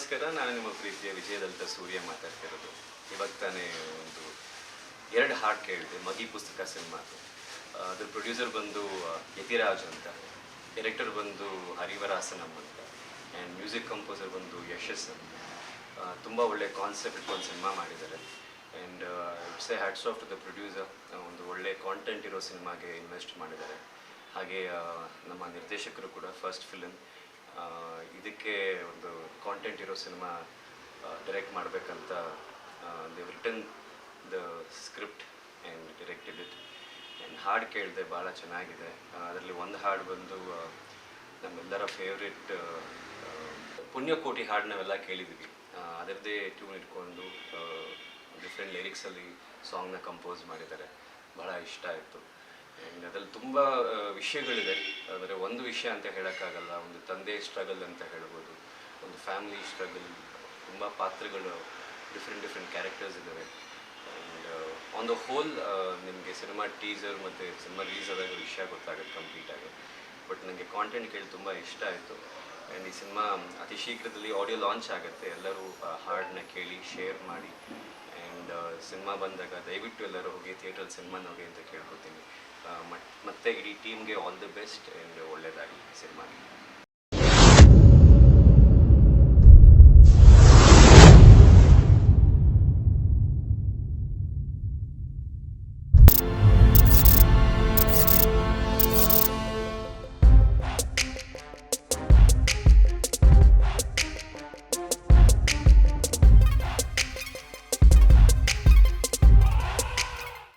ನಮಸ್ಕಾರ, ನಾನು ನಿಮ್ಮ ಪ್ರೀತಿಯ ವಿಜಯದತ್ತ ಸೂರ್ಯ ಮಾತಾಡ್ತಿರೋದು. ಇವಾಗ ತಾನೇ ಒಂದು 2 ಹಾಡು ಕೇಳಿದೆ ಮಗಿ ಪುಸ್ತಕ ಸಿನಿಮಾದು. ಅದ್ರ ಪ್ರೊಡ್ಯೂಸರ್ ಬಂದು ಯತಿರಾಜ್ ಅಂತ, ಡೈರೆಕ್ಟರ್ ಬಂದು ಹರಿವರಾಸನಂ ಅಂತ, ಆ್ಯಂಡ್ ಮ್ಯೂಸಿಕ್ ಕಂಪೋಸರ್ ಬಂದು ಯಶಸ್ ಅಂತ. ತುಂಬ ಒಳ್ಳೆ ಕಾನ್ಸೆಪ್ಟ್ ಇಟ್ಕೊಂಡು ಸಿನಿಮಾ ಮಾಡಿದ್ದಾರೆ. And it's a hats off to the producer. ಒಂದು ಒಳ್ಳೆ ಕಾಂಟೆಂಟ್ ಇರೋ ಸಿನಿಮಾಗೆ ಇನ್ವೆಸ್ಟ್ ಮಾಡಿದ್ದಾರೆ. ಹಾಗೆ ನಮ್ಮ ನಿರ್ದೇಶಕರು ಕೂಡ ಫಸ್ಟ್ ಫಿಲ್ಮ್ ಇದಕ್ಕೆ ಒಂದು ಕಾಂಟೆಂಟ್ ಇರೋ ಸಿನಿಮಾ ಡೈರೆಕ್ಟ್ ಮಾಡಬೇಕಂತ Dev written the script and directed it. And ಹಾಡು ಕೇಳಿದೆ, ಭಾಳ ಚೆನ್ನಾಗಿದೆ. ಅದರಲ್ಲಿ ಒಂದು ಹಾಡು ಬಂದು ನಮ್ಮೆಲ್ಲರ ಫೇವ್ರೆಟ್ ಪುಣ್ಯಕೋಟಿ ಹಾಡು ನಾವೆಲ್ಲ ಕೇಳಿದ್ವಿ. ಅದರದ್ದೇ ಟ್ಯೂನ್ ಇಟ್ಕೊಂಡು ಡಿಫ್ರೆಂಟ್ ಲಿರಿಕ್ಸಲ್ಲಿ ಸಾಂಗ್ನ ಕಂಪೋಸ್ ಮಾಡಿದ್ದಾರೆ. ಭಾಳ ಇಷ್ಟ ಆಯಿತು. ಆ್ಯಂಡ್ ಅದರಲ್ಲಿ ತುಂಬ ವಿಷಯಗಳಿದೆ. ಆದರೆ ಒಂದು ವಿಷಯ ಅಂತ ಹೇಳೋಕ್ಕಾಗಲ್ಲ. ಒಂದು ತಂದೆ ಸ್ಟ್ರಗಲ್ ಅಂತ ಹೇಳ್ಬೋದು, ಒಂದು ಫ್ಯಾಮಿಲಿ ಸ್ಟ್ರಗಲ್, ತುಂಬ ಪಾತ್ರಗಳು, ಡಿಫ್ರೆಂಟ್ ಕ್ಯಾರೆಕ್ಟರ್ಸ್ ಇದ್ದಾವೆ. ಆ್ಯಂಡ್ ಆನ್ ದ ಹೋಲ್ ನಿಮಗೆ ಸಿನಿಮಾ ಟೀಸರ್ ಮತ್ತು ಸಿನಿಮಾ ರಿಲೀಸ್ ಆದಾಗ ವಿಷಯ ಗೊತ್ತಾಗುತ್ತೆ ಕಂಪ್ಲೀಟಾಗಿ. ಬಟ್ ನನಗೆ ಕಾಂಟೆಂಟ್ ಕೇಳಿ ತುಂಬ ಇಷ್ಟ ಆಯಿತು. ಆ್ಯಂಡ್ ಈ ಸಿನಿಮಾ ಅತಿ ಶೀಘ್ರದಲ್ಲಿ ಆಡಿಯೋ ಲಾಂಚ್ ಆಗುತ್ತೆ. ಎಲ್ಲರೂ ಹಾಡನ್ನ ಕೇಳಿ ಶೇರ್ ಮಾಡಿ. ಆ್ಯಂಡ್ ಸಿನಿಮಾ ಬಂದಾಗ ದಯವಿಟ್ಟು ಎಲ್ಲರೂ ಹೋಗಿ ಥಿಯೇಟ್ರಲ್ಲಿ ಸಿನಿಮಾ ನೋಡಿ ಅಂತ ಕೇಳ್ಕೊತೀನಿ. ಮತ್ತು ಇಡೀ ಟೀಮ್ಗೆ ಆಲ್ ದಿ ಬೆಸ್ಟ್ ಆ್ಯಂಡ್ ಒಳ್ಳೆಯದಾಗಲಿ ಸಿನಿಮಾಗೆ.